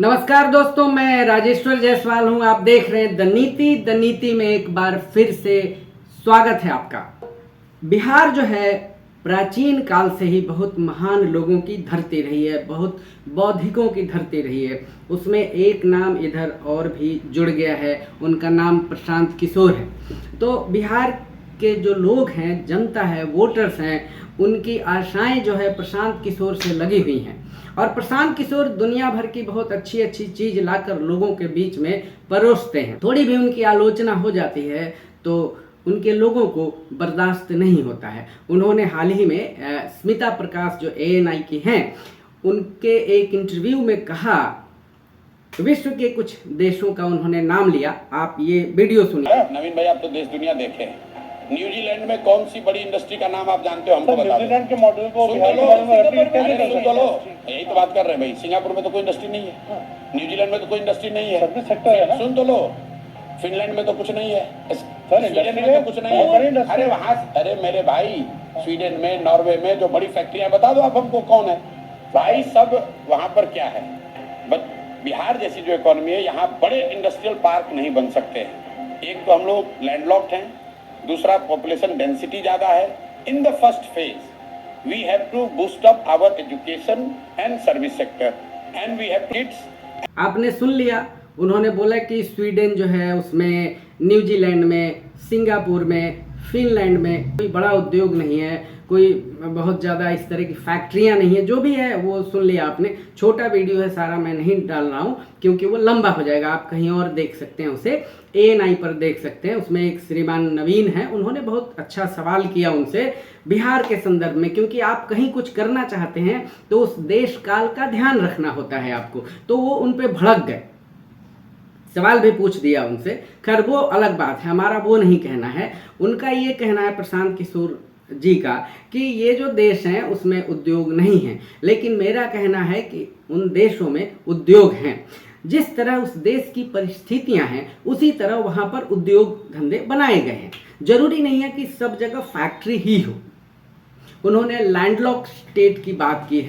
नमस्कार दोस्तों, मैं राजेश्वर जायसवाल हूं। आप देख रहे हैं द नीति में एक बार फिर से स्वागत है आपका। बिहार जो है प्राचीन काल से ही बहुत महान लोगों की धरती रही है, बहुत बौद्धिकों की धरती रही है। उसमें एक नाम इधर और भी जुड़ गया है, उनका नाम प्रशांत किशोर है। तो बिहार के जो लोग हैं, जनता है, वोटर्स हैं, उनकी आशाएं जो है प्रशांत किशोर से लगी हुई हैं। और प्रशांत किशोर दुनिया भर की बहुत अच्छी अच्छी चीज लाकर लोगों के बीच में परोसते हैं। थोड़ी भी उनकी आलोचना हो जाती है तो उनके लोगों को बर्दाश्त नहीं होता है। उन्होंने हाल ही में स्मिता प्रकाश जो ANI की हैं, उनके एक इंटरव्यू में कहा, विश्व के कुछ देशों का उन्होंने नाम लिया। आप ये वीडियो सुनिए। नवीन भाई, आप तो देश दुनिया देखे। न्यूजीलैंड में कौन सी बड़ी इंडस्ट्री का नाम आप जानते हो? हमको बता दो। न्यूजीलैंड के मॉडल को बिहार के बारे में सुन तो लो, यही तो बात कर रहे हैं भाई। सिंगापुर में तो कोई इंडस्ट्री नहीं है, न्यूजीलैंड में तो कोई इंडस्ट्री नहीं है, सर्विस सेक्टर है ना। सुन तो लो, फिनलैंड में तो कुछ नहीं है, स्वीडन में तो कुछ नहीं है। अरे वहाँ, अरे मेरे भाई, स्वीडन में, नॉर्वे में जो बड़ी फैक्ट्रियां, बता दो आप हमको कौन है भाई। सब वहाँ पर क्या है, बट बिहार जैसी जो इकोनॉमी है, यहाँ बड़े इंडस्ट्रियल पार्क नहीं बन सकते। एक तो हम लोग लैंडलॉक्ड हैं, दूसरा पॉपुलेशन डेंसिटी ज्यादा है। In the first phase we have to boost up our education and service sector and we have kids. आपने सुन लिया, उन्होंने बोला कि स्वीडन जो है उसमें, न्यूजीलैंड में, सिंगापुर में, फिनलैंड में कोई बड़ा उद्योग नहीं है, कोई बहुत ज़्यादा इस तरह की फैक्ट्रियां नहीं है। जो भी है वो सुन लिया आपने। छोटा वीडियो है, सारा मैं नहीं डाल रहा हूँ क्योंकि वो लंबा हो जाएगा। आप कहीं और देख सकते हैं, उसे ANI पर देख सकते हैं। उसमें एक श्रीमान नवीन है, उन्होंने बहुत अच्छा सवाल किया उनसे बिहार के संदर्भ में, क्योंकि आप कहीं कुछ करना चाहते हैं तो उस देश काल का ध्यान रखना होता है आपको। तो वो उन पर भड़क गए, सवाल भी पूछ दिया उनसे। खैर वो अलग बात है, हमारा वो नहीं कहना है। उनका ये कहना है प्रशांत किशोर जी का कि ये जो देश हैं उसमें उद्योग नहीं है, लेकिन मेरा कहना है कि उन देशों में उद्योग हैं। जिस तरह उस देश की परिस्थितियां हैं उसी तरह वहां पर उद्योग धंधे बनाए गए हैं। जरूरी नहीं है कि सब जगह फैक्ट्री ही हो। उन्होंने लैंडलॉक स्टेट की बात की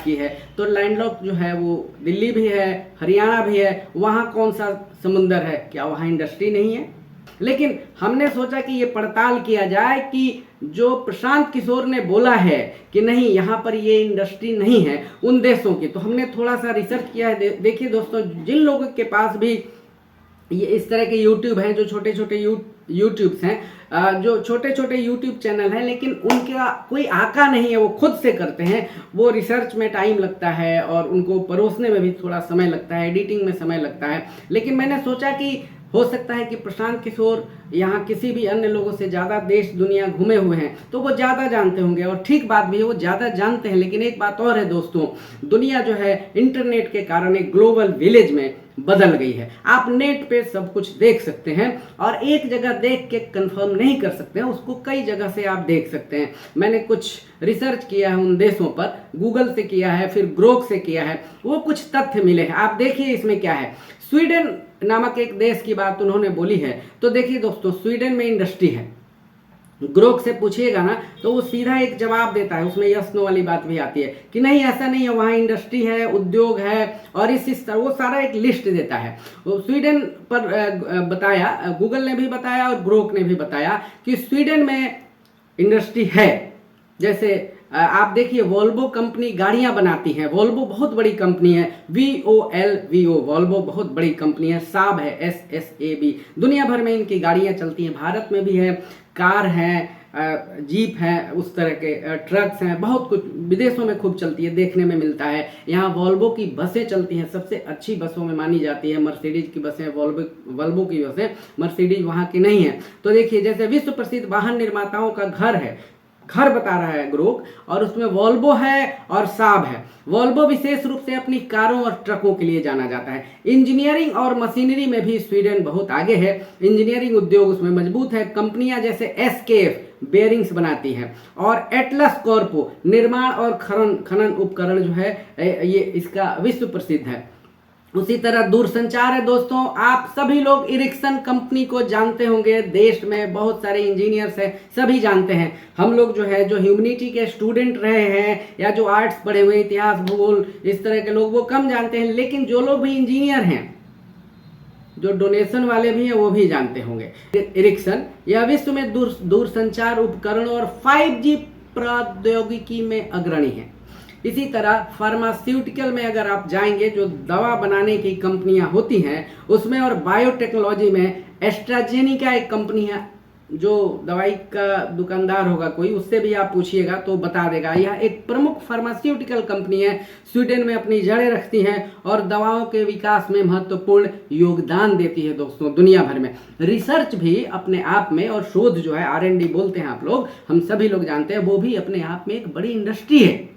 है, तो लैंडलॉक जो है वो दिल्ली भी है, हरियाणा भी है। वहाँ कौन सा समुंदर है? क्या वहाँ इंडस्ट्री नहीं है? लेकिन हमने सोचा कि ये पड़ताल किया जाए कि जो प्रशांत किशोर ने बोला है कि नहीं यहाँ पर ये इंडस्ट्री नहीं है उन देशों की, तो हमने थोड़ा सा रिसर्च किया है। देखिए दोस्तों, जिन लोगों के पास भी ये इस तरह के यूट्यूब हैं, जो छोटे छोटे यूट्यूब्स हैं, जो छोटे छोटे यूट्यूब चैनल हैं, लेकिन उनका कोई आका नहीं है, वो खुद से करते हैं। वो रिसर्च में टाइम लगता है और उनको परोसने में भी थोड़ा समय लगता है, एडिटिंग में समय लगता है। लेकिन मैंने सोचा कि हो सकता है कि प्रशांत किशोर यहाँ किसी भी अन्य लोगों से ज़्यादा देश दुनिया घूमे हुए हैं, तो वो ज़्यादा जानते होंगे। और ठीक बात भी है, वो ज़्यादा जानते हैं। लेकिन एक बात और है दोस्तों, दुनिया जो है इंटरनेट के कारण एक ग्लोबल विलेज में बदल गई है। आप नेट पे सब कुछ देख सकते हैं और एक जगह देख के कंफर्म नहीं कर सकते हैं, उसको कई जगह से आप देख सकते हैं। मैंने कुछ रिसर्च किया है उन देशों पर, गूगल से किया है, फिर ग्रोक से किया है, वो कुछ तथ्य मिले हैं। आप देखिए इसमें क्या है। स्वीडन नामक एक देश की बात उन्होंने बोली है, तो देखिए दोस्तों, स्वीडन में इंडस्ट्री है। ग्रोक से पूछिएगा ना तो वो सीधा एक जवाब देता है, उसमें यस नो वाली बात भी आती है कि नहीं ऐसा नहीं है, वहाँ इंडस्ट्री है, उद्योग है और इस तरह वो सारा एक लिस्ट देता है। वो स्वीडन पर बताया, गूगल ने भी बताया और ग्रोक ने भी बताया कि स्वीडन में इंडस्ट्री है। जैसे आप देखिए, वोल्वो कंपनी गाड़ियां बनाती है, वोल्वो बहुत बड़ी कंपनी है, VOLVO, वोल्वो बहुत बड़ी कंपनी है। साब है, SSAB, दुनिया भर में इनकी गाड़ियां चलती हैं। भारत में भी है, कार है, जीप है, उस तरह के ट्रक्स हैं, बहुत कुछ विदेशों में खूब चलती है, देखने में मिलता है। यहाँ वोल्वो की बसें चलती हैं, सबसे अच्छी बसों में मानी जाती है। मर्सिडीज की बसें, वोल्वो की बसें, मर्सिडीज वहाँ की नहीं है। तो देखिए, जैसे विश्व प्रसिद्ध वाहन निर्माताओं का घर बता रहा है ग्रोक, और उसमें वोल्वो है और साब है। वोल्वो विशेष रूप से अपनी कारों और ट्रकों के लिए जाना जाता है। इंजीनियरिंग और मशीनरी में भी स्वीडन बहुत आगे है, इंजीनियरिंग उद्योग उसमें मजबूत है। कंपनियां जैसे SKF बेयरिंग्स बनाती है और एटलस कॉर्पो निर्माण और खनन उपकरण जो है ये इसका विश्व प्रसिद्ध है। उसी तरह दूरसंचार है दोस्तों। आप सभी लोग इरिक्सन कंपनी को जानते होंगे, देश में बहुत सारे इंजीनियर्स हैं, सभी जानते हैं। हम लोग जो है, जो ह्यूमैनिटी के स्टूडेंट रहे हैं या जो आर्ट्स पढ़े हुए, इतिहास भूगोल इस तरह के लोग, वो कम जानते हैं, लेकिन जो लोग भी इंजीनियर हैं, जो डोनेशन वाले भी हैं, वो भी जानते होंगे। इरिक्सन यह विश्व में दूरसंचार उपकरण और 5G प्रौद्योगिकी में अग्रणी है। इसी तरह फार्मास्यूटिकल में अगर आप जाएंगे, जो दवा बनाने की कंपनियां होती हैं उसमें, और बायोटेक्नोलॉजी में एस्ट्राजेनिका एक कंपनी है, जो दवाई का दुकानदार होगा कोई, उससे भी आप पूछिएगा तो बता देगा। यह एक प्रमुख फार्मास्यूटिकल कंपनी है, स्वीडन में अपनी जड़ें रखती है और दवाओं के विकास में महत्वपूर्ण योगदान देती है दोस्तों, दुनिया भर में। रिसर्च भी अपने आप में, और शोध जो है R&D बोलते हैं आप लोग, हम सभी लोग जानते हैं, वो भी अपने आप में एक बड़ी इंडस्ट्री है।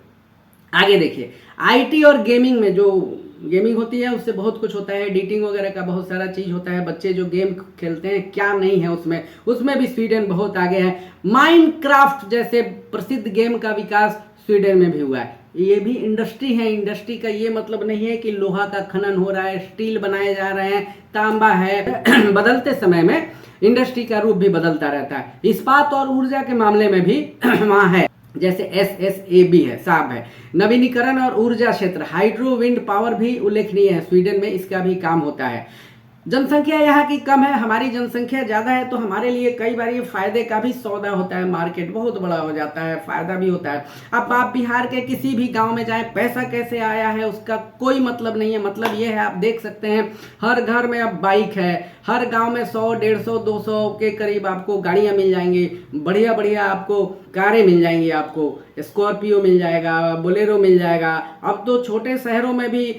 आगे देखिए, IT और गेमिंग में, जो गेमिंग होती है उससे बहुत कुछ होता है, एडिटिंग वगैरह का बहुत सारा चीज होता है, बच्चे जो गेम खेलते हैं क्या नहीं है उसमें भी स्वीडन बहुत आगे है। माइनक्राफ्ट जैसे प्रसिद्ध गेम का विकास स्वीडन में भी हुआ है। ये भी इंडस्ट्री है। इंडस्ट्री का ये मतलब नहीं है कि लोहा का खनन हो रहा है, स्टील बनाए जा रहे हैं, तांबा है। बदलते समय में इंडस्ट्री का रूप भी बदलता रहता है। इस्पात और ऊर्जा के मामले में भी वहाँ है, जैसे SSAB है, साब है। नवीनीकरण और ऊर्जा क्षेत्र, हाइड्रो विंड पावर भी उल्लेखनीय है, स्वीडन में इसका भी काम होता है। जनसंख्या यहाँ की कम है, हमारी जनसंख्या ज़्यादा है, तो हमारे लिए कई बार ये फायदे का भी सौदा होता है, मार्केट बहुत बड़ा हो जाता है, फायदा भी होता है। अब आप बिहार के किसी भी गांव में जाएं, पैसा कैसे आया है उसका कोई मतलब नहीं है। मतलब ये है, आप देख सकते हैं हर घर में अब बाइक है, हर गांव में 100, 150, 200 के करीब आपको गाड़ियां मिल जाएंगी, बढ़िया बढ़िया आपको कारें मिल जाएंगी, आपको स्कॉर्पियो मिल जाएगा, बोलेरो मिल जाएगा। अब तो छोटे शहरों में भी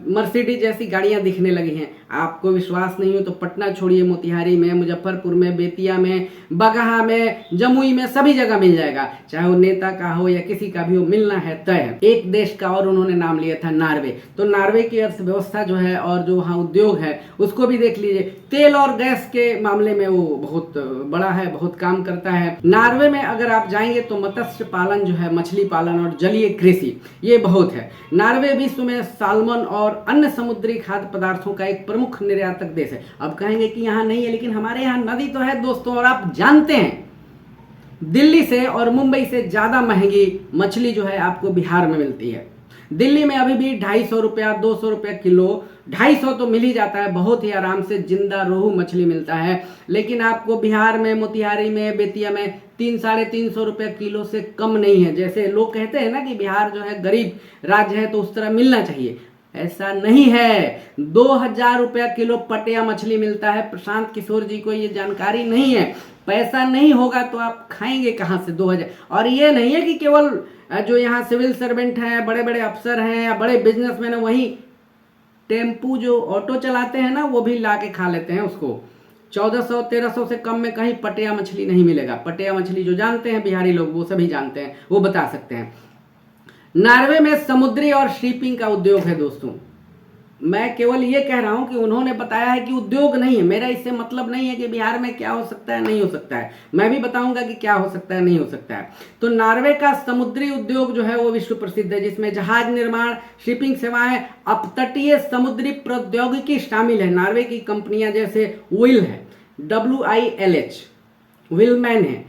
मर्सिडीज जैसी गाड़ियां दिखने लगी हैं। आपको विश्वास नहीं हो तो पटना छोड़िए, मोतिहारी में, मुजफ्फरपुर में, बेतिया में, बगहा में, जमुई में, सभी जगह मिल जाएगा। चाहे वो नेता का हो या किसी का भी हो, मिलना है तय है। एक देश का और उन्होंने नाम लिया था, नॉर्वे। तो नॉर्वे की अर्थव्यवस्था जो है और जो वहाँ उद्योग है उसको भी देख लीजिए। तेल और गैस के मामले में वो बहुत बड़ा है, बहुत काम करता है। नॉर्वे में अगर आप जाएंगे तो मत्स्य पालन जो है, मछली पालन और जलीय कृषि, ये बहुत है। नॉर्वे विश्व में साल्मन और अन्य समुद्री खाद्य पदार्थों का एक प्रमुख निर्यातक देश है। अब कहेंगे कि यहाँ नहीं है, लेकिन हमारे यहाँ नदी तो है दोस्तों। और आप जानते हैं दिल्ली से और मुंबई से ज्यादा महंगी मछली जो है आपको बिहार में मिलती है। दिल्ली में अभी भी 250 रुपया, 200 रुपया किलो, 250 तो मिल ही जाता है, बहुत ही आराम से जिंदा रोहू मछली मिलता है। लेकिन आपको बिहार में, मोतिहारी में, बेतिया में 300-350 रुपया किलो से कम नहीं है। जैसे लोग कहते हैं ना कि बिहार जो है गरीब राज्य है तो उस तरह मिलना चाहिए, ऐसा नहीं है। 2000 रुपया किलो पटिया मछली मिलता है। प्रशांत किशोर जी को ये जानकारी नहीं है। पैसा नहीं होगा तो आप खाएंगे कहाँ से 2000? और ये नहीं है कि केवल जो यहाँ सिविल सर्वेंट हैं, बड़े बड़े अफसर हैं या बड़े बिजनेसमैन हैं, वही टेम्पू जो ऑटो चलाते हैं ना, वो भी ला के खा लेते हैं उसको। 1400-1300 से कम में कहीं पटिया मछली नहीं मिलेगा। पटिया मछली जो जानते हैं बिहारी लोग, वो सभी जानते हैं, वो बता सकते हैं। नॉर्वे में समुद्री और शिपिंग का उद्योग है दोस्तों। मैं केवल ये कह रहा हूं कि उन्होंने बताया है कि उद्योग नहीं है। मेरा इससे मतलब नहीं है कि बिहार में क्या हो सकता है, नहीं हो सकता है। मैं भी बताऊंगा कि क्या हो सकता है, नहीं हो सकता है। तो नॉर्वे का समुद्री उद्योग जो है वो विश्व प्रसिद्ध है, जिसमें जहाज निर्माण, शिपिंग सेवाएं, अपतटीय समुद्री प्रौद्योगिकी शामिल है। नॉर्वे की कंपनियां जैसे विल है, WILH, विलमैन है,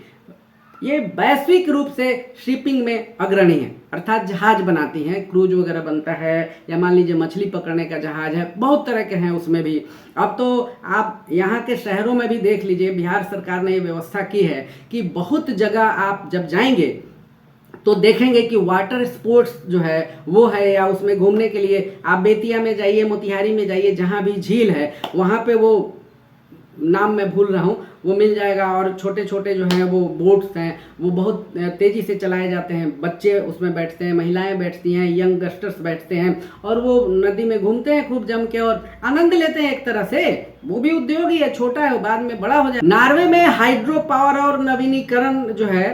ये वैश्विक रूप से शिपिंग में अग्रणी है, अर्थात जहाज बनाती हैं, क्रूज वगैरह बनता है, या मान लीजिए मछली पकड़ने का जहाज है, बहुत तरह के हैं उसमें भी। अब तो आप यहाँ के शहरों में भी देख लीजिए, बिहार सरकार ने ये व्यवस्था की है कि बहुत जगह आप जब जाएंगे तो देखेंगे कि वाटर स्पोर्ट्स जो है वो है, या उसमें घूमने के लिए आप बेतिया में जाइए, मोतिहारी में जाइए, जहाँ भी झील है वहाँ पे वो नाम मैं भूल रहा हूँ, वो मिल जाएगा। और छोटे छोटे जो हैं वो बोट्स हैं, वो बहुत तेज़ी से चलाए जाते हैं। बच्चे उसमें बैठते हैं, महिलाएं बैठती हैं, यंगस्टर्स बैठते हैं, और वो नदी में घूमते हैं खूब जम के और आनंद लेते हैं एक तरह से। वो भी उद्योग ही है, छोटा है, वो बाद में बड़ा हो जाए। नॉर्वे में हाइड्रो पावर और नवीनीकरण जो है,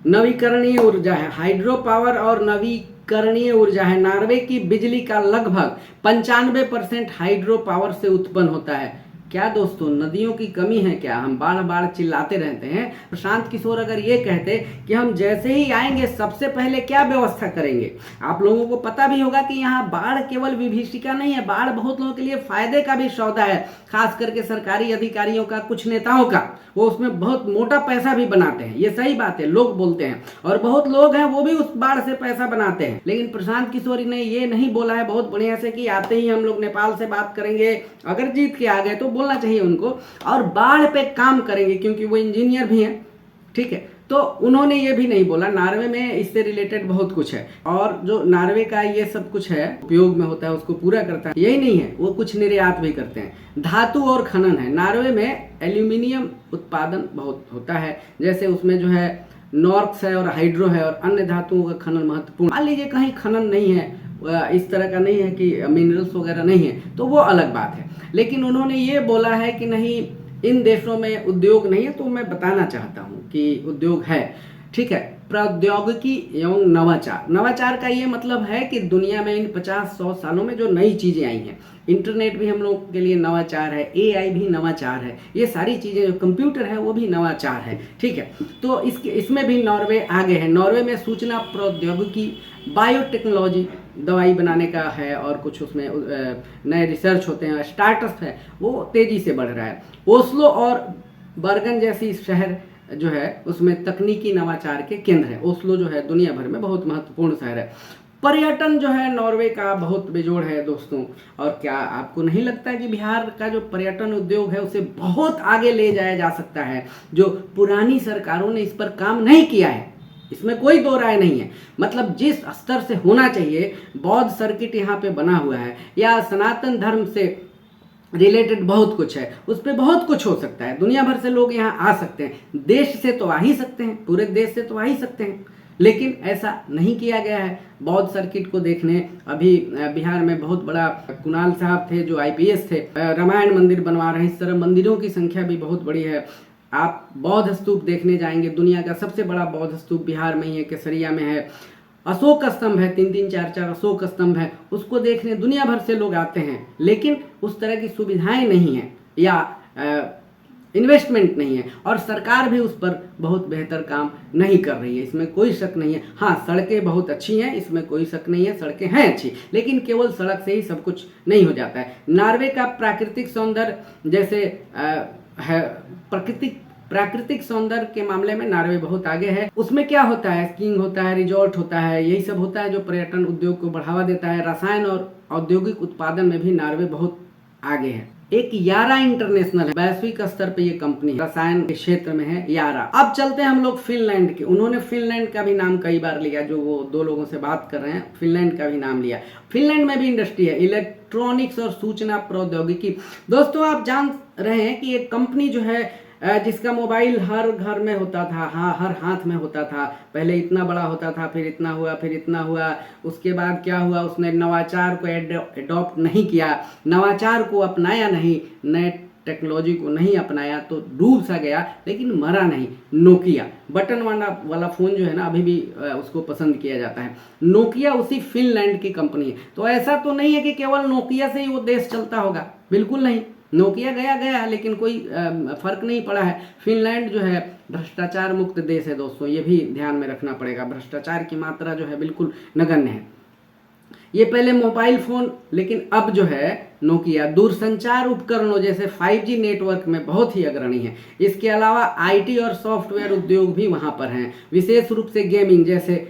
नवीकरणीय ऊर्जा है। हाइड्रो पावर और नवीकरणीय ऊर्जा है। नॉर्वे की बिजली का लगभग 95% हाइड्रो पावर से उत्पन्न होता है। क्या दोस्तों, नदियों की कमी है क्या? हम बाढ़ बाढ़ चिल्लाते रहते हैं। प्रशांत किशोर अगर ये कहते कि हम जैसे ही आएंगे सबसे पहले क्या व्यवस्था करेंगे। आप लोगों को पता भी होगा कि यहाँ बाढ़ केवल विभीषिका नहीं है, बाढ़ बहुत लोगों के लिए फायदे का भी सौदा है, खास करके सरकारी अधिकारियों का, कुछ नेताओं का। वो उसमें बहुत मोटा पैसा भी बनाते हैं, ये सही बात है, लोग बोलते हैं, और बहुत लोग हैं वो भी उस बाढ़ से पैसा बनाते हैं। लेकिन प्रशांत किशोर ने ये नहीं बोला है बहुत बढ़िया से कि आते ही हम लोग नेपाल से बात करेंगे, अगर जीत के आ गए तो बोलना चाहिए उनको, और बाढ़ पे काम करेंगे, क्योंकि वो इंजीनियर भी हैं, ठीक है। तो उन्होंने ये भी नहीं बोला। नॉर्वे में इससे रिलेटेड बहुत कुछ है, और जो नॉर्वे का ये सब कुछ है उपयोग में होता है उसको पूरा करता है, यही नहीं है, वो कुछ निर्यात भी करते हैं। धातु और खनन है, नॉर्वे में एल्यूमिनियम उत्पादन बहुत होता है, जैसे उसमें जो है नॉर्क्स है और हाइड्रो है, और अन्य धातुओं का खनन महत्वपूर्ण। मान लीजिए कहीं खनन नहीं है, इस तरह का नहीं है कि मिनरल्स वगैरह नहीं है, तो वो अलग बात है। लेकिन उन्होंने ये बोला है कि नहीं, इन देशों में उद्योग नहीं है। तो मैं बताना चाहता हूँ कि उद्योग है, ठीक है। प्रौद्योगिकी एवं नवाचार, नवाचार का ये मतलब है कि दुनिया में इन 50-100 सालों में जो नई चीज़ें आई हैं, इंटरनेट भी हम लोग के लिए नवाचार है, AI भी नवाचार है, ये सारी चीज़ें, जो कंप्यूटर है वो भी नवाचार है, ठीक है। तो इसमें भी नॉर्वे आगे है। नॉर्वे में सूचना प्रौद्योगिकी, बायोटेक्नोलॉजी, दवाई बनाने का है, और कुछ उसमें नए रिसर्च होते हैं, स्टार्टअप है, वो तेज़ी से बढ़ रहा है। ओस्लो और बर्गन जैसी शहर जो है उसमें तकनीकी नवाचार के केंद्र है। ओस्लो जो है दुनिया भर में बहुत महत्वपूर्ण शहर है। पर्यटन जो है नॉर्वे का बहुत बेजोड़ है दोस्तों। और क्या आपको नहीं लगता कि बिहार का जो पर्यटन उद्योग है उसे बहुत आगे ले जाया जा सकता है, जो पुरानी सरकारों ने इस पर काम नहीं किया है? इसमें कोई दो राय नहीं है। मतलब जिस स्तर से होना चाहिए, बौद्ध सर्किट यहाँ पे बना हुआ है, या सनातन धर्म से रिलेटेड बहुत कुछ है, उस पर बहुत कुछ हो सकता है। दुनिया भर से लोग यहाँ आ सकते हैं, देश से तो आ ही सकते हैं, पूरे देश से तो आ ही सकते हैं, लेकिन ऐसा नहीं किया गया है। बौद्ध सर्किट को देखने अभी बिहार में बहुत बड़ा कुणाल साहब थे जो IPS थे, रामायण मंदिर बनवा रहे हैं। इस तरह मंदिरों की संख्या भी बहुत बड़ी है। आप बौद्ध स्तूप देखने जाएंगे, दुनिया का सबसे बड़ा बौद्ध स्तूप बिहार में ही है, केसरिया में है। अशोक स्तंभ है, 3-3, 4-4 अशोक स्तंभ है, उसको देखने दुनिया भर से लोग आते हैं, लेकिन उस तरह की सुविधाएं नहीं है या इन्वेस्टमेंट नहीं है, और सरकार भी उस पर बहुत बेहतर काम नहीं कर रही है, इसमें कोई शक नहीं है। हाँ, सड़कें बहुत अच्छी हैं, इसमें कोई शक नहीं है, सड़कें हैं अच्छी, लेकिन केवल सड़क से ही सब कुछ नहीं हो जाता है। नॉर्वे का प्राकृतिक सौंदर्य जैसे है, प्राकृतिक सौंदर्य के मामले में नॉर्वे बहुत आगे है। उसमें क्या होता है, स्कीइंग होता है, रिजॉर्ट होता है, यही सब होता है जो पर्यटन उद्योग को बढ़ावा देता है। रसायन और औद्योगिक उत्पादन में भी नॉर्वे बहुत आगे है। एक यारा इंटरनेशनल है, वैश्विक स्तर पे ये कंपनी रसायन के क्षेत्र में है, यारा। अब चलते हैं हम लोग फिनलैंड के। उन्होंने फिनलैंड का भी नाम कई बार लिया, जो वो दो लोगों से बात कर रहे हैं, फिनलैंड का भी नाम लिया। फिनलैंड में भी इंडस्ट्री है, इलेक्ट्रॉनिक्स और सूचना प्रौद्योगिकी। दोस्तों आप जान रहे हैं कि एक कंपनी जो है जिसका मोबाइल हर घर में होता था, हाँ, हर हाथ में होता था। पहले इतना बड़ा होता था, फिर इतना हुआ, फिर इतना हुआ, उसके बाद क्या हुआ, उसने नवाचार को एडॉप्ट नहीं किया, नवाचार को अपनाया नहीं, नए टेक्नोलॉजी को नहीं अपनाया, तो डूब सा गया, लेकिन मरा नहीं। नोकिया बटन वाला फ़ोन जो है ना, अभी भी उसको पसंद किया जाता है। नोकिया उसी फिनलैंड की कंपनी है। तो ऐसा तो नहीं है कि केवल नोकिया से ही वो देश चलता होगा, बिल्कुल नहीं। नोकिया गया, लेकिन कोई फर्क नहीं पड़ा है। फिनलैंड जो है भ्रष्टाचार मुक्त देश है दोस्तों, ये भी ध्यान में रखना पड़ेगा। भ्रष्टाचार की मात्रा जो है बिल्कुल नगण्य है। ये पहले मोबाइल फ़ोन, लेकिन अब जो है नोकिया दूरसंचार उपकरणों जैसे 5G नेटवर्क में बहुत ही अग्रणी है। इसके अलावा IT और सॉफ्टवेयर उद्योग भी वहाँ पर हैं, विशेष रूप से गेमिंग, जैसे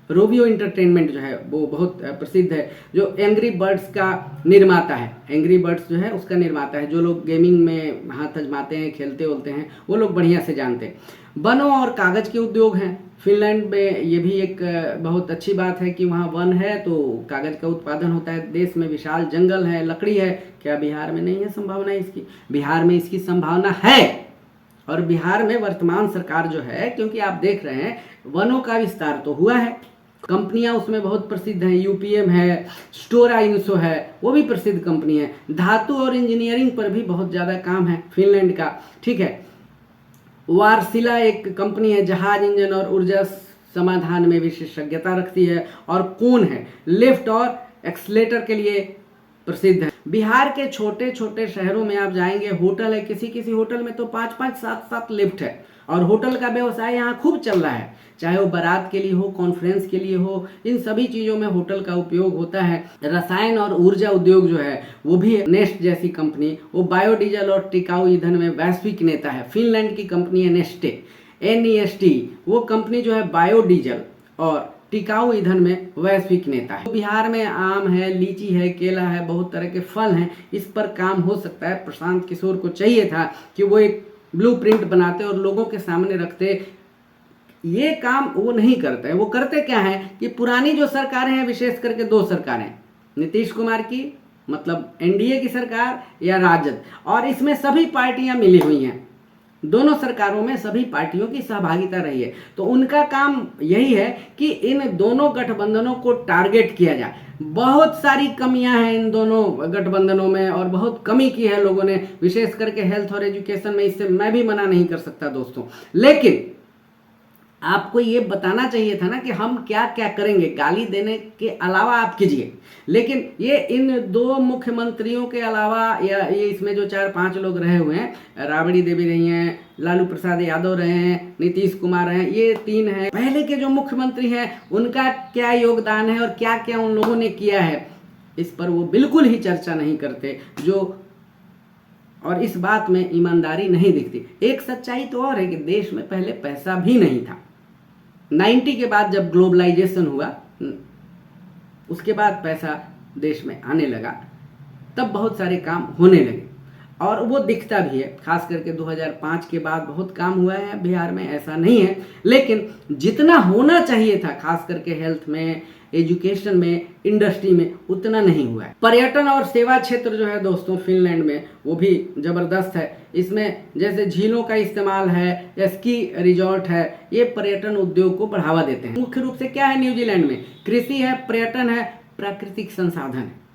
रोबियो इंटरटेनमेंट जो है वो बहुत प्रसिद्ध है, जो एंग्री बर्ड्स का निर्माता है। एंग्री बर्ड्स जो है उसका निर्माता है। जो लोग गेमिंग में हाथ आजमाते हैं, खेलते होते हैं, वो लोग बढ़िया से जानते हैं। वनों और कागज़ के उद्योग हैं फिनलैंड में। ये भी एक बहुत अच्छी बात है कि वहाँ वन है तो कागज़ का उत्पादन होता है। देश में विशाल जंगल है, लकड़ी है। क्या बिहार में नहीं है संभावना इसकी? बिहार में इसकी संभावना है। और बिहार में वर्तमान सरकार जो है, क्योंकि आप देख रहे हैं वनों का विस्तार तो हुआ है, कंपनियां उसमें बहुत प्रसिद्ध हैं। UPM है, स्टोरा इंसो है, वो भी प्रसिद्ध कंपनी है। धातु और इंजीनियरिंग पर भी बहुत ज़्यादा काम है फिनलैंड का, ठीक है। वार्सिला एक कंपनी है, जहाज इंजन और ऊर्जा समाधान में विशेषज्ञता रखती है। और कून है, लिफ्ट और एक्सलेटर के लिए प्रसिद्ध है। बिहार के छोटे छोटे शहरों में आप जाएंगे, होटल है, किसी किसी होटल में तो 5-5, 7-7 लिफ्ट है और होटल का व्यवसाय यहाँ खूब चल रहा है, चाहे वो बारात के लिए हो, कॉन्फ्रेंस के लिए हो, इन सभी चीज़ों में होटल का उपयोग होता है। रसायन और ऊर्जा उद्योग जो है वो भी नेस्ट जैसी कंपनी, वो बायोडीजल और टिकाऊ ईंधन में वैश्विक नेता है। फिनलैंड की कंपनी है नेस्टे, NEST, वो कंपनी जो है बायोडीजल और टिकाऊ ईंधन में वैश्विक नेता है। बिहार में आम है, लीची है, केला है, बहुत तरह के फल हैं, इस पर काम हो सकता है। प्रशांत किशोर को चाहिए था कि वो एक ब्लूप्रिंट बनाते और लोगों के सामने रखते। ये काम वो नहीं करते हैं। वो करते क्या है कि पुरानी जो सरकारें हैं, विशेष करके 2 सरकारें, नीतीश कुमार की मतलब NDA की सरकार या राजद, और इसमें सभी पार्टियां मिली हुई हैं, दोनों सरकारों में सभी पार्टियों की सहभागिता रही है, तो उनका काम यही है कि इन दोनों गठबंधनों को टारगेट किया जाए। बहुत सारी कमियां हैं इन दोनों गठबंधनों में और बहुत कमी की है लोगों ने, विशेष करके हेल्थ और एजुकेशन में। इससे मैं भी मना नहीं कर सकता दोस्तों, लेकिन आपको ये बताना चाहिए था ना कि हम क्या क्या करेंगे। गाली देने के अलावा आप कीजिए, लेकिन ये इन 2 मुख्यमंत्रियों के अलावा या ये इसमें जो 4-5 लोग रहे हुए हैं, राबड़ी देवी रही हैं, लालू प्रसाद यादव रहे हैं, नीतीश कुमार हैं, ये 3 हैं। पहले के जो मुख्यमंत्री हैं उनका क्या योगदान है और क्या क्या उन लोगों ने किया है, इस पर वो बिल्कुल ही चर्चा नहीं करते, और इस बात में ईमानदारी नहीं दिखती। एक सच्चाई तो और है कि देश में पहले पैसा भी नहीं था। 90 के बाद जब ग्लोबलाइजेशन हुआ, उसके बाद पैसा देश में आने लगा, तब बहुत सारे काम होने लगे और वो दिखता भी है। खास करके 2005 के बाद बहुत काम हुआ है बिहार में, ऐसा नहीं है, लेकिन जितना होना चाहिए था खास करके हेल्थ में, एजुकेशन में, इंडस्ट्री में, उतना नहीं हुआ है। पर्यटन और सेवा क्षेत्र जो है दोस्तों फिनलैंड में, वो भी जबरदस्त है। इसमें जैसे झीलों का इस्तेमाल है, स्की रिजॉर्ट है, ये पर्यटन उद्योग को बढ़ावा देते हैं। मुख्य रूप से क्या है न्यूजीलैंड में, कृषि है, पर्यटन है, प्राकृतिक संसाधन है।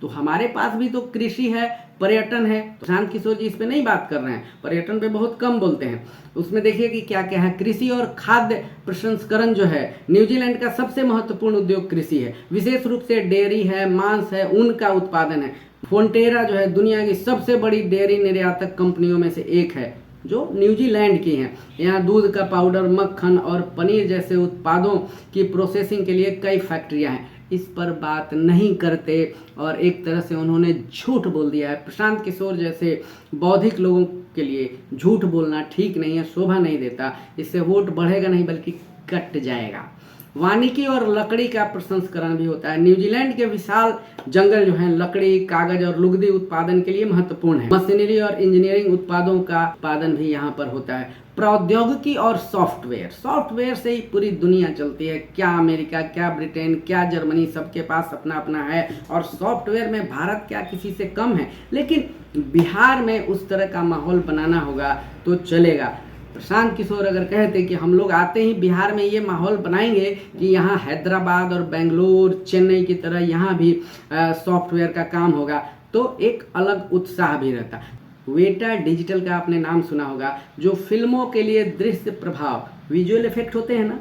तो हमारे पास भी तो कृषि है, पर्यटन है। प्रशांत किशोर जी इस पे नहीं बात कर रहे हैं, पर्यटन पे बहुत कम बोलते हैं। उसमें देखिए कि क्या क्या है। कृषि और खाद्य प्रसंस्करण जो है, न्यूजीलैंड का सबसे महत्वपूर्ण उद्योग कृषि है। विशेष रूप से डेयरी है, मांस है, ऊन का उत्पादन है। फोन्टेरा जो है दुनिया की सबसे बड़ी डेयरी निर्यातक कंपनियों में से एक है, जो न्यूजीलैंड की हैं। यहाँ दूध का पाउडर, मक्खन और पनीर जैसे उत्पादों की प्रोसेसिंग के लिए कई फैक्ट्रियाँ हैं। इस पर बात नहीं करते और एक तरह से उन्होंने झूठ बोल दिया है। प्रशांत किशोर जैसे बौद्धिक लोगों के लिए झूठ बोलना ठीक नहीं है, शोभा नहीं देता। इससे वोट बढ़ेगा नहीं बल्कि कट जाएगा। वानिकी और लकड़ी का प्रसंस्करण भी होता है। न्यूजीलैंड के विशाल जंगल जो हैं लकड़ी, कागज और लुगदी उत्पादन के लिए महत्वपूर्ण है। मशीनरी और इंजीनियरिंग उत्पादों का उत्पादन भी यहाँ पर होता है। प्रौद्योगिकी और सॉफ्टवेयर से ही पूरी दुनिया चलती है। क्या अमेरिका, क्या ब्रिटेन, क्या जर्मनी, सबके पास अपना अपना है और सॉफ्टवेयर में भारत क्या किसी से कम है। लेकिन बिहार में उस तरह का माहौल बनाना होगा तो चलेगा। प्रशांत किशोर अगर कहते कि हम लोग आते ही बिहार में ये माहौल बनाएंगे कि यहाँ हैदराबाद और बेंगलोर, चेन्नई की तरह यहाँ भी सॉफ्टवेयर का काम होगा, तो एक अलग उत्साह भी रहता। वेटा डिजिटल का आपने नाम सुना होगा, जो फिल्मों के लिए दृश्य प्रभाव, विजुअल इफेक्ट होते हैं ना,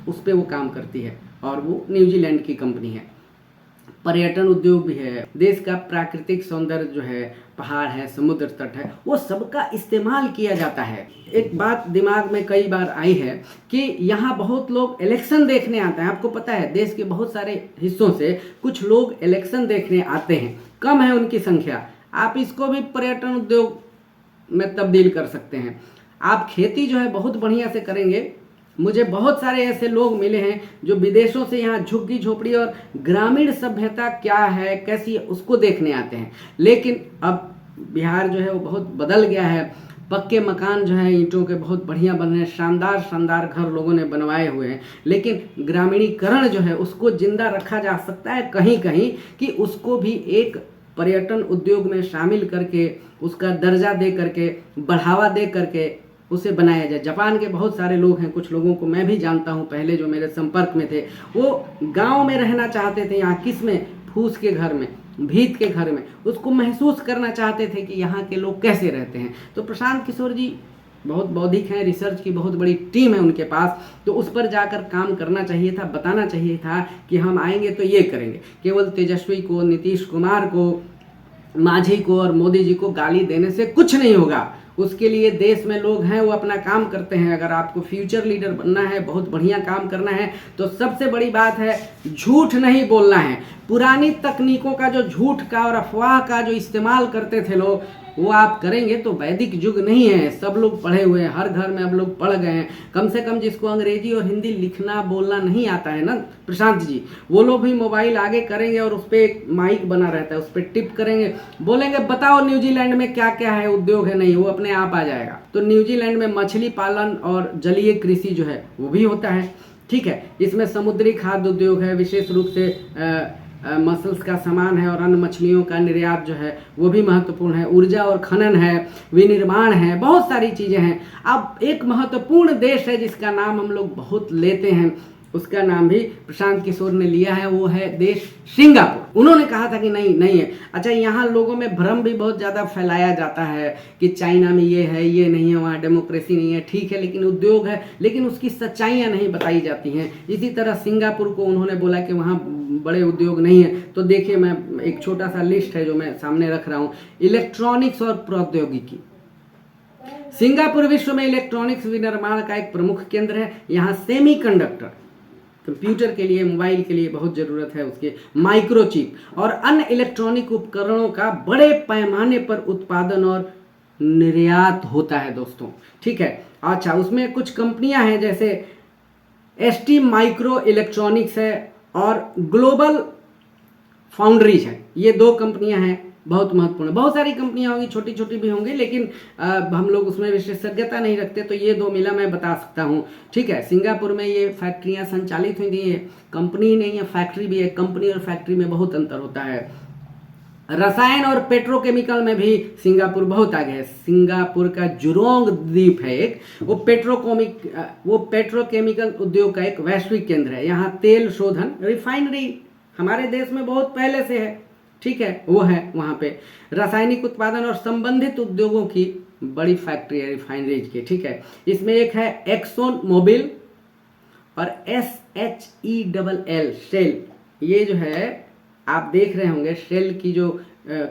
उस पर वो काम करती है और वो न्यूजीलैंड की कंपनी है। पर्यटन उद्योग भी है। देश का प्राकृतिक सौंदर्य जो है, पहाड़ है, समुद्र तट है, वो सबका इस्तेमाल किया जाता है। एक बात दिमाग में कई बार आई है कि यहाँ बहुत लोग इलेक्शन देखने आते हैं। आपको पता है देश के बहुत सारे हिस्सों से कुछ लोग इलेक्शन देखने आते हैं, कम है उनकी संख्या। आप इसको भी पर्यटन उद्योग में तब्दील कर सकते हैं। आप खेती जो है बहुत बढ़िया से करेंगे। मुझे बहुत सारे ऐसे लोग मिले हैं जो विदेशों से यहाँ झुग्गी झोपड़ी और ग्रामीण सभ्यता क्या है, कैसी है, उसको देखने आते हैं। लेकिन अब बिहार जो है वो बहुत बदल गया है। पक्के मकान जो है ईंटों के बहुत बढ़िया बन रहे हैं, शानदार शानदार घर लोगों ने बनवाए हुए हैं। लेकिन ग्रामीणीकरण जो है उसको जिंदा रखा जा सकता है कहीं कहीं, कि उसको भी एक पर्यटन उद्योग में शामिल करके, उसका दर्जा दे करके, बढ़ावा दे करके उसे बनाया जाए। जापान के बहुत सारे लोग हैं, कुछ लोगों को मैं भी जानता हूँ, पहले जो मेरे संपर्क में थे, वो गांव में रहना चाहते थे। यहाँ किस में, फूस के घर में, भीत के घर में, उसको महसूस करना चाहते थे कि यहाँ के लोग कैसे रहते हैं। तो प्रशांत किशोर जी बहुत बौद्धिक हैं, रिसर्च की बहुत बड़ी टीम है उनके पास, तो उस पर जाकर काम करना चाहिए था, बताना चाहिए था कि हम आएंगे तो ये करेंगे। केवल तेजस्वी को, नीतीश कुमार को माझी को और मोदी जी को गाली देने से कुछ नहीं होगा। उसके लिए देश में लोग हैं, वो अपना काम करते हैं। अगर आपको फ्यूचर लीडर बनना है, बहुत बढ़िया काम करना है, तो सबसे बड़ी बात है झूठ नहीं बोलना है। पुरानी तकनीकों का जो झूठ का और अफवाह का जो इस्तेमाल करते थे लोग, वो आप करेंगे तो वैदिक युग नहीं है। सब लोग पढ़े हुए हैं, हर घर में अब लोग पढ़ गए हैं। कम से कम जिसको अंग्रेजी और हिंदी लिखना बोलना नहीं आता है ना प्रशांत जी, वो लोग भी मोबाइल आगे करेंगे और उस पर एक माइक बना रहता है, उस पर टिप करेंगे, बोलेंगे बताओ न्यूजीलैंड में क्या क्या है, उद्योग है, नहीं, वो अपने आप आ जाएगा। तो न्यूजीलैंड में मछली पालन और जलीय कृषि जो है वो भी होता है, ठीक है। इसमें समुद्री खाद्य उद्योग है, विशेष रूप से मसल्स का सामान है, और अन्य मछलियों का निर्यात जो है वो भी महत्वपूर्ण है। ऊर्जा और खनन है, विनिर्माण है, बहुत सारी चीज़ें हैं। अब एक महत्वपूर्ण देश है जिसका नाम हम लोग बहुत लेते हैं, उसका नाम भी प्रशांत किशोर ने लिया है, वो है देश सिंगापुर। उन्होंने कहा था कि नहीं है। अच्छा, यहाँ लोगों में भ्रम भी बहुत ज़्यादा फैलाया जाता है कि चाइना में ये है, ये नहीं है, वहाँ डेमोक्रेसी नहीं है, ठीक है, लेकिन उद्योग है, लेकिन उसकी सच्चाइयाँ नहीं बताई जाती हैं। इसी तरह सिंगापुर को उन्होंने बोला कि वहाँ बड़े उद्योग नहीं है। तो देखिए, मैं एक छोटा सा लिस्ट है जो मैं सामने रख रहा हूँ। इलेक्ट्रॉनिक्स और प्रौद्योगिकी, सिंगापुर विश्व में इलेक्ट्रॉनिक्स विनिर्माण का एक प्रमुख केंद्र है। यहाँ सेमीकंडक्टर, कंप्यूटर के लिए, मोबाइल के लिए बहुत ज़रूरत है उसके, माइक्रोचिप और अन्य इलेक्ट्रॉनिक उपकरणों का बड़े पैमाने पर उत्पादन और निर्यात होता है दोस्तों, ठीक है। अच्छा, उसमें कुछ कंपनियां हैं जैसे ST माइक्रो इलेक्ट्रॉनिक्स है और ग्लोबल फाउंड्रीज है। ये दो कंपनियां हैं बहुत महत्वपूर्ण। बहुत सारी कंपनियां होंगी, छोटी छोटी भी होंगी, लेकिन हम लोग उसमें विशेषज्ञता नहीं रखते, तो ये दो मिला मैं बता सकता हूँ, ठीक है। सिंगापुर में ये फैक्ट्रियां संचालित हुई थी। कंपनी नहीं है, फैक्ट्री भी है। कंपनी और फैक्ट्री में बहुत अंतर होता है। रसायन और पेट्रोकेमिकल में भी सिंगापुर बहुत आगे है। सिंगापुर का जुरोंग द्वीप है एक, वो पेट्रोकेमिकल उद्योग का एक वैश्विक केंद्र है। यहाँ तेल शोधन, रिफाइनरी हमारे देश में बहुत पहले से है, ठीक है, वो है वहाँ पे। रासायनिक उत्पादन और संबंधित उद्योगों की बड़ी फैक्ट्री है रिफाइनरीज की, ठीक है। इसमें एक है एक्सोन मोबिल और SHELL शेल। ये जो है आप देख रहे होंगे, शेल की जो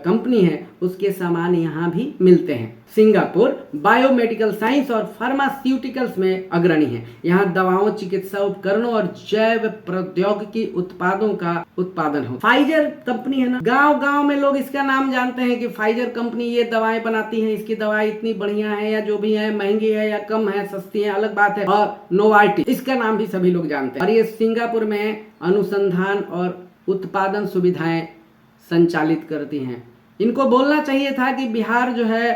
कंपनी है उसके सामान यहाँ भी मिलते हैं। सिंगापुर बायोमेडिकल साइंस और फार्मास्यूटिकल्स में अग्रणी है। यहाँ दवाओं, चिकित्सा उपकरणों और जैव प्रौद्योगिकी उत्पादों का उत्पादन हो। फाइजर कंपनी है ना, गांव गांव में लोग इसका नाम जानते हैं कि फाइजर कंपनी ये दवाएं बनाती है, इसकी दवाई इतनी बढ़िया है, या जो भी है, महंगी है या कम है, सस्ती है, अलग बात है। और नोवार्टिस, इसका नाम भी सभी लोग जानते हैं। और ये सिंगापुर में अनुसंधान और उत्पादन सुविधाएं संचालित करती हैं। इनको बोलना चाहिए था कि बिहार जो है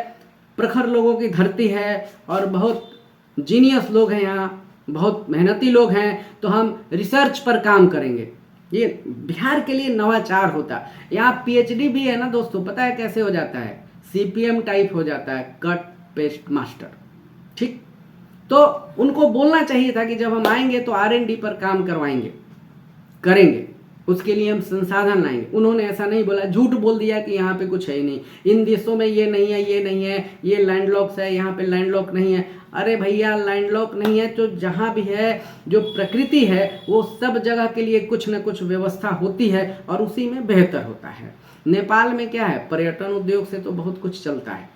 प्रखर लोगों की धरती है और बहुत जीनियस लोग हैं, यहाँ बहुत मेहनती लोग हैं, तो हम रिसर्च पर काम करेंगे। ये बिहार के लिए नवाचार होता। यहाँ PhD भी है ना दोस्तों, पता है कैसे हो जाता है? CPM टाइप हो जाता है, कट पेस्ट मास्टर, ठीक। तो उनको बोलना चाहिए था कि जब हम आएंगे तो R&D पर काम करवाएंगे, करेंगे, उसके लिए हम संसाधन लाएंगे। उन्होंने ऐसा नहीं बोला, झूठ बोल दिया कि यहाँ पे कुछ है ही नहीं, इन देशों में ये नहीं है, ये नहीं है, ये लैंडलॉक्स है, यहाँ पे लैंडलॉक नहीं है। अरे भैया, लैंडलॉक नहीं है तो जहाँ भी है, जो प्रकृति है, वो सब जगह के लिए कुछ न कुछ व्यवस्था होती है और उसी में बेहतर होता है। नेपाल में क्या है, पर्यटन उद्योग से तो बहुत कुछ चलता है।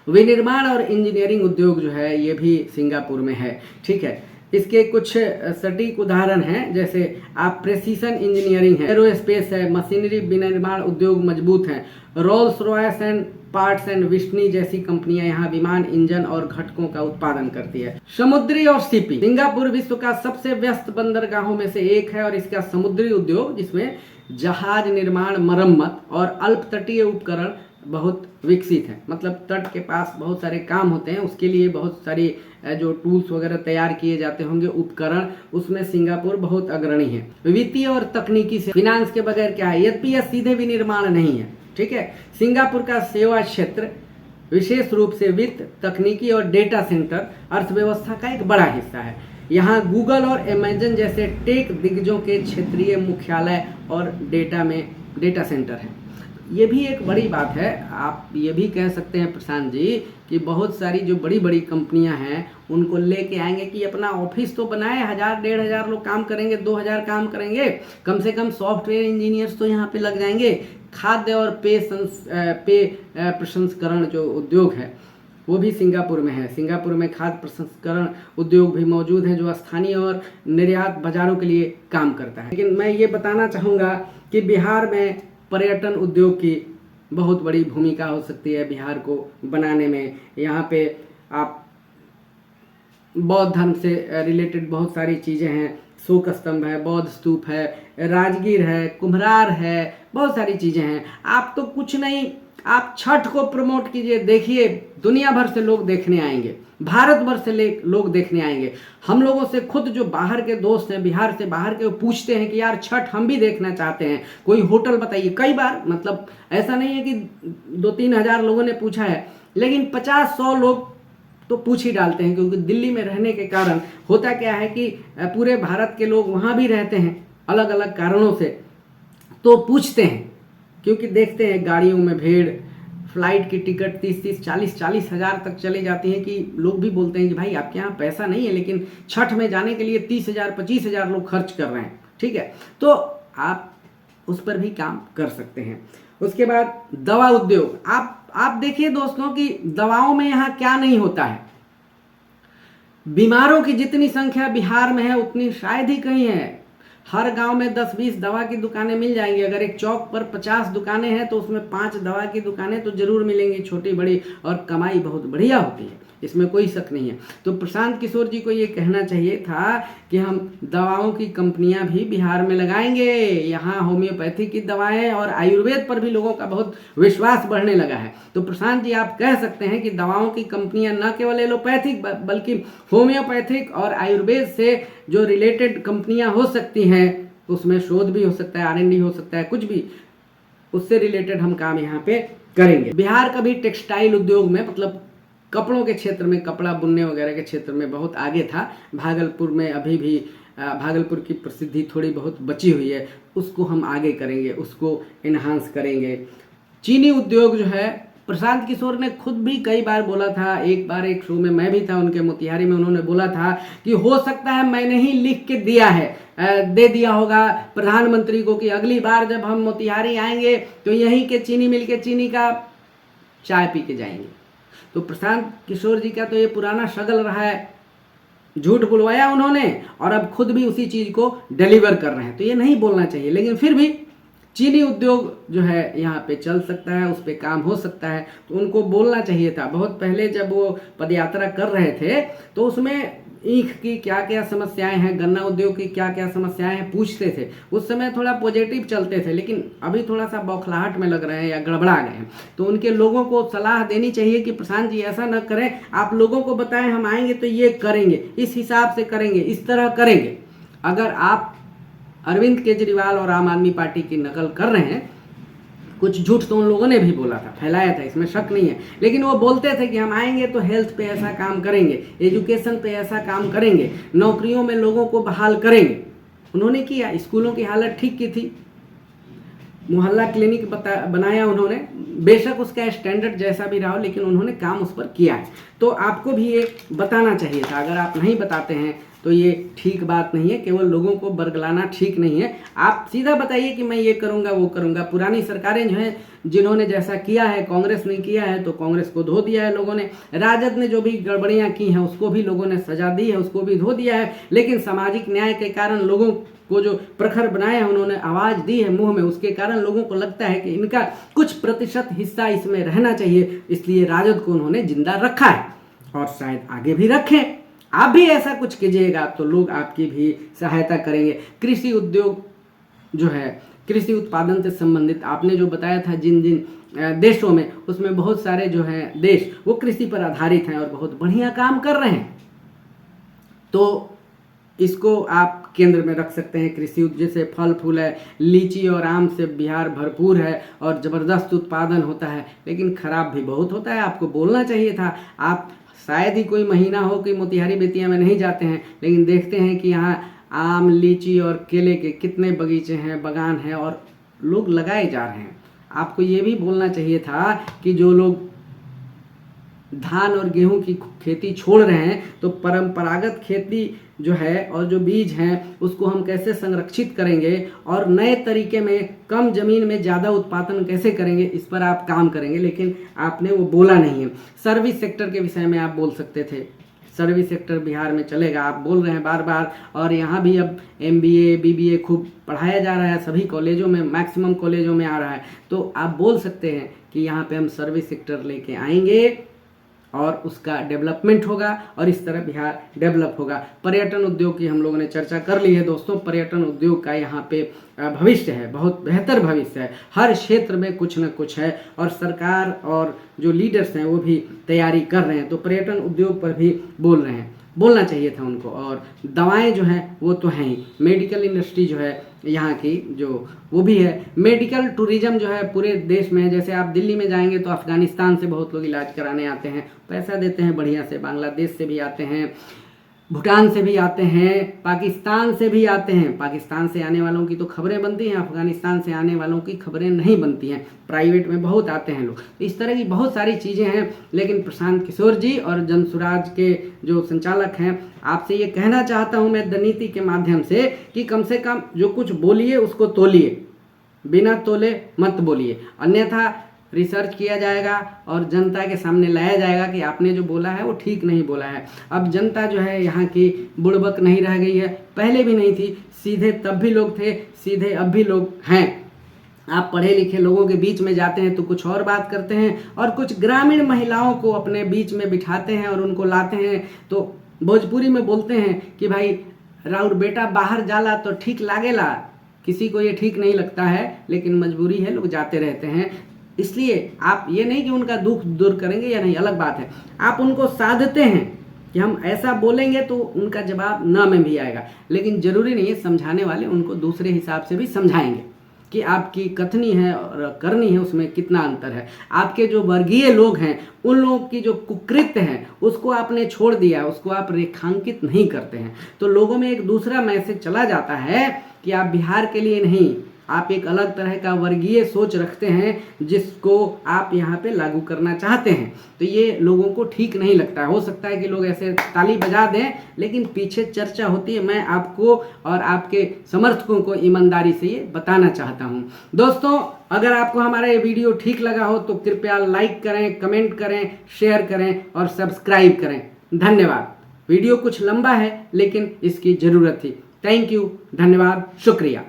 विनिर्माण और इंजीनियरिंग उद्योग जो है ये भी सिंगापुर में है, ठीक है। इसके कुछ सटीक उदाहरण हैं, जैसे आप प्रेसिशन इंजीनियरिंग है, एरोस्पेस है, मशीनरी विनिर्माण उद्योग मजबूत हैं। Rolls Royce and parts and Whitney जैसी कंपनियां यहाँ विमान, इंजन और घटकों का उत्पादन करती है। समुद्री और शिपिंग, सिंगापुर विश्व का सबसे व्यस्त बंदरगाहों में से एक है और इसका समुद्री उद्योग, जिसमें जहाज निर्माण, मरम्मत और अल्प तटीय उपकरण बहुत विकसित है। मतलब तट के पास बहुत सारे काम होते हैं, उसके लिए बहुत सारी जो टूल्स वगैरह तैयार किए जाते होंगे, उपकरण, उसमें सिंगापुर बहुत अग्रणी है। वित्तीय और तकनीकी से, फिनांस के बगैर क्या है, यद्यपि यह सीधे विनिर्माण नहीं है, ठीक है। सिंगापुर का सेवा क्षेत्र विशेष रूप से वित्त, तकनीकी और डेटा सेंटर अर्थव्यवस्था का एक बड़ा हिस्सा है। यहाँ गूगल और अमेजन जैसे टेक दिग्गजों के क्षेत्रीय मुख्यालय और डेटा सेंटर है। ये भी एक बड़ी बात है। आप ये भी कह सकते हैं प्रशांत जी कि बहुत सारी जो बड़ी बड़ी कंपनियां हैं उनको लेके आएंगे कि अपना ऑफिस तो बनाए, 1000-1500 लोग काम करेंगे, 2000 काम करेंगे, कम से कम सॉफ्टवेयर इंजीनियर्स तो यहाँ पे लग जाएंगे। खाद्य और पेय प्रसंस्करण जो उद्योग है वो भी सिंगापुर में है। सिंगापुर में खाद्य प्रसंस्करण उद्योग भी मौजूद है जो स्थानीय और निर्यात बाजारों के लिए काम करता है। लेकिन मैं ये बताना चाहूँगा कि बिहार में पर्यटन उद्योग की बहुत बड़ी भूमिका हो सकती है बिहार को बनाने में। यहाँ पे आप बौद्ध धर्म से रिलेटेड बहुत सारी चीज़ें हैं, शोक स्तंभ है, बौद्ध स्तूप है, राजगीर है, कुम्हरार है, बहुत सारी चीज़ें हैं। आप तो कुछ नहीं, आप छठ को प्रमोट कीजिए, देखिए दुनिया भर से लोग देखने आएंगे, भारत भर से लोग देखने आएंगे। हम लोगों से खुद जो बाहर के दोस्त हैं, बिहार से बाहर के, वो पूछते हैं कि यार छठ हम भी देखना चाहते हैं, कोई होटल बताइए। कई बार, मतलब ऐसा नहीं है कि 2-3 हज़ार लोगों ने पूछा है, लेकिन 50-100 लोग तो पूछ ही डालते हैं। क्योंकि दिल्ली में रहने के कारण होता क्या है कि पूरे भारत के लोग वहाँ भी रहते हैं अलग अलग कारणों से, तो पूछते हैं क्योंकि देखते हैं गाड़ियों में भीड़, फ्लाइट की टिकट 30-30, 40-40 हज़ार तक चली जाती हैं कि लोग भी बोलते हैं कि भाई आपके यहाँ पैसा नहीं है, लेकिन छठ में जाने के लिए 30,000 25,000 लोग खर्च कर रहे हैं। ठीक है, तो आप उस पर भी काम कर सकते हैं। उसके बाद दवा उद्योग, आप देखिए दोस्तों कि दवाओं में यहाँ क्या नहीं होता है। बीमारों की जितनी संख्या बिहार में है उतनी शायद ही कहीं है। हर गांव में 10-20 दवा की दुकानें मिल जाएंगी। अगर एक चौक पर 50 दुकानें हैं तो उसमें 5 दवा की दुकानें तो जरूर मिलेंगी, छोटी बड़ी, और कमाई बहुत बढ़िया होती है, इसमें कोई शक नहीं है। तो प्रशांत किशोर जी को ये कहना चाहिए था कि हम दवाओं की कंपनियां भी बिहार में लगाएंगे। यहाँ होम्योपैथी की दवाएं और आयुर्वेद पर भी लोगों का बहुत विश्वास बढ़ने लगा है। तो प्रशांत जी आप कह सकते हैं कि दवाओं की कंपनियां न केवल एलोपैथिक बल्कि होम्योपैथिक और आयुर्वेद से जो रिलेटेड कंपनियां हो सकती हैं, उसमें शोध भी हो सकता है, R&D हो सकता है, कुछ भी उससे रिलेटेड हम काम यहाँ पे करेंगे। बिहार का भी टेक्सटाइल उद्योग में, मतलब कपड़ों के क्षेत्र में, कपड़ा बुनने वगैरह के क्षेत्र में बहुत आगे था। भागलपुर में अभी भी भागलपुर की प्रसिद्धि थोड़ी बहुत बची हुई है, उसको हम आगे करेंगे, उसको इन्हांस करेंगे। चीनी उद्योग जो है, प्रशांत किशोर ने खुद भी कई बार बोला था, एक बार एक शो में मैं भी था उनके मोतिहारी में, उन्होंने बोला था कि हो सकता है मैंने ही लिख के दिया है, दे दिया होगा प्रधानमंत्री को कि अगली बार जब हम मोतिहारी आएंगे तो यहीं के चीनी मिल के चीनी का चाय पी के जाएंगे। तो प्रशांत किशोर जी का तो ये पुराना शगल रहा है, झूठ बुलवाया उन्होंने और अब खुद भी उसी चीज़ को डिलीवर कर रहे हैं। तो ये नहीं बोलना चाहिए, लेकिन फिर भी चीनी उद्योग जो है यहाँ पे चल सकता है, उस पर काम हो सकता है, तो उनको बोलना चाहिए था। बहुत पहले जब वो पदयात्रा कर रहे थे तो उसमें ईख की क्या क्या समस्याएं हैं, गन्ना उद्योग की क्या क्या समस्याएं हैं पूछते थे। उस समय थोड़ा पॉजिटिव चलते थे, लेकिन अभी थोड़ा सा बौखलाहट में लग रहे हैं या गड़बड़ा गए हैं। तो उनके लोगों को सलाह देनी चाहिए कि प्रशांत जी ऐसा न करें, आप लोगों को बताएं हम आएंगे तो ये करेंगे, इस हिसाब से करेंगे, इस तरह करेंगे। अगर आप अरविंद केजरीवाल और आम आदमी पार्टी की नकल कर रहे हैं, कुछ झूठ तो उन लोगों ने भी बोला था, फैलाया था, इसमें शक नहीं है, लेकिन वो बोलते थे कि हम आएंगे तो हेल्थ पे ऐसा काम करेंगे, एजुकेशन पे ऐसा काम करेंगे, नौकरियों में लोगों को बहाल करेंगे। उन्होंने किया, स्कूलों की हालत ठीक की थी, मोहल्ला क्लिनिक बनाया उन्होंने, बेशक उसका स्टैंडर्ड जैसा भी रहा हो, लेकिन उन्होंने काम उस पर किया है। तो आपको भी ये बताना चाहिए था। अगर आप नहीं बताते हैं तो ये ठीक बात नहीं है, केवल लोगों को बरगलाना ठीक नहीं है। आप सीधा बताइए कि मैं ये करूँगा वो करूँगा। पुरानी सरकारें जो हैं, जिन्होंने जैसा किया है, कांग्रेस ने किया है तो कांग्रेस को धो दिया है लोगों ने, राजद ने जो भी गड़बड़ियाँ की हैं उसको भी लोगों ने सजा दी है, उसको भी धो दिया है। लेकिन सामाजिक न्याय के कारण लोगों को जो प्रखर बनाए हैं, उन्होंने आवाज़ दी है मुंह में, उसके कारण लोगों को लगता है कि इनका कुछ प्रतिशत हिस्सा इसमें रहना चाहिए, इसलिए राजद को उन्होंने जिंदा रखा है और शायद आगे भी रखें। आप भी ऐसा कुछ कीजिएगा तो लोग आपकी भी सहायता करेंगे। कृषि उद्योग जो है, कृषि उत्पादन से संबंधित आपने जो बताया था जिन जिन देशों में, उसमें बहुत सारे जो हैं देश वो कृषि पर आधारित हैं और बहुत बढ़िया काम कर रहे हैं। तो इसको आप केंद्र में रख सकते हैं। कृषि जैसे फल फूल है, लीची और आम से बिहार भरपूर है और ज़बरदस्त उत्पादन होता है, लेकिन ख़राब भी बहुत होता है। आपको बोलना चाहिए था। आप शायद ही कोई महीना हो कि मोतिहारी बेतिया में नहीं जाते हैं, लेकिन देखते हैं कि यहाँ आम, लीची और केले के कितने बगीचे हैं, बागान हैं और लोग लगाए जा रहे हैं। आपको ये भी बोलना चाहिए था कि जो लोग धान और गेहूं की खेती छोड़ रहे हैं तो परंपरागत खेती जो है और जो बीज हैं उसको हम कैसे संरक्षित करेंगे और नए तरीके में कम जमीन में ज़्यादा उत्पादन कैसे करेंगे, इस पर आप काम करेंगे, लेकिन आपने वो बोला नहीं है। सर्विस सेक्टर के विषय में आप बोल सकते थे, सर्विस सेक्टर बिहार में चलेगा, आप बोल रहे हैं बार बार, और यहाँ भी अब MBA BBA खूब पढ़ाया जा रहा है, सभी कॉलेजों में, मैक्सिमम कॉलेजों में आ रहा है, तो आप बोल सकते हैं कि यहाँ पे हम सर्विस सेक्टर लेके आएंगे और उसका डेवलपमेंट होगा और इस तरह बिहार डेवलप होगा। पर्यटन उद्योग की हम लोगों ने चर्चा कर ली है दोस्तों। पर्यटन उद्योग का यहाँ पे भविष्य है, बहुत बेहतर भविष्य है, हर क्षेत्र में कुछ न कुछ है और सरकार और जो लीडर्स हैं वो भी तैयारी कर रहे हैं, तो पर्यटन उद्योग पर भी बोल रहे हैं, बोलना चाहिए था उनको। और दवाएं जो हैं वो तो हैं ही, मेडिकल इंडस्ट्री जो है यहाँ की जो वो भी है, मेडिकल टूरिज्म जो है पूरे देश में है। जैसे आप दिल्ली में जाएंगे तो अफगानिस्तान से बहुत लोग इलाज कराने आते हैं, पैसा देते हैं बढ़िया से, बांग्लादेश से भी आते हैं, भूटान से भी आते हैं, पाकिस्तान से भी आते हैं। पाकिस्तान से आने वालों की तो खबरें बनती हैं, अफगानिस्तान से आने वालों की खबरें नहीं बनती हैं, प्राइवेट में बहुत आते हैं लोग। इस तरह की बहुत सारी चीज़ें हैं, लेकिन प्रशांत किशोर जी और जनसुराज के जो संचालक हैं, आपसे ये कहना चाहता हूँ मैं नीति के माध्यम से कि कम से कम जो कुछ बोलिए उसको तोलिए, बिना तोले मत बोलिए, अन्यथा रिसर्च किया जाएगा और जनता के सामने लाया जाएगा कि आपने जो बोला है वो ठीक नहीं बोला है। अब जनता जो है यहाँ की बुड़बक नहीं रह गई है, पहले भी नहीं थी, सीधे तब भी लोग थे, सीधे अब भी लोग हैं। आप पढ़े लिखे लोगों के बीच में जाते हैं तो कुछ और बात करते हैं, और कुछ ग्रामीण महिलाओं को अपने बीच में बिठाते हैं और उनको लाते हैं तो भोजपुरी में बोलते हैं कि भाई राउर बेटा बाहर जाला तो ठीक लागेला। किसी को ये ठीक नहीं लगता है, लेकिन मजबूरी है, लोग जाते रहते हैं। इसलिए आप ये नहीं कि उनका दुख दूर करेंगे या नहीं, अलग बात है, आप उनको साधते हैं कि हम ऐसा बोलेंगे तो उनका जवाब ना में भी आएगा, लेकिन ज़रूरी नहीं है, समझाने वाले उनको दूसरे हिसाब से भी समझाएंगे कि आपकी कथनी है और करनी है उसमें कितना अंतर है। आपके जो वर्गीय लोग हैं उन लोगों की जो कुकृत्य है उसको आपने छोड़ दिया, उसको आप रेखांकित नहीं करते हैं, तो लोगों में एक दूसरा मैसेज चला जाता है कि आप बिहार के लिए नहीं, आप एक अलग तरह का वर्गीय सोच रखते हैं जिसको आप यहाँ पे लागू करना चाहते हैं, तो ये लोगों को ठीक नहीं लगता है। हो सकता है कि लोग ऐसे ताली बजा दें, लेकिन पीछे चर्चा होती है। मैं आपको और आपके समर्थकों को ईमानदारी से ये बताना चाहता हूँ। दोस्तों, अगर आपको हमारा ये वीडियो ठीक लगा हो तो कृपया लाइक करें, कमेंट करें, शेयर करें और सब्सक्राइब करें। धन्यवाद। वीडियो कुछ लंबा है लेकिन इसकी ज़रूरत थी। थैंक यू, धन्यवाद, शुक्रिया।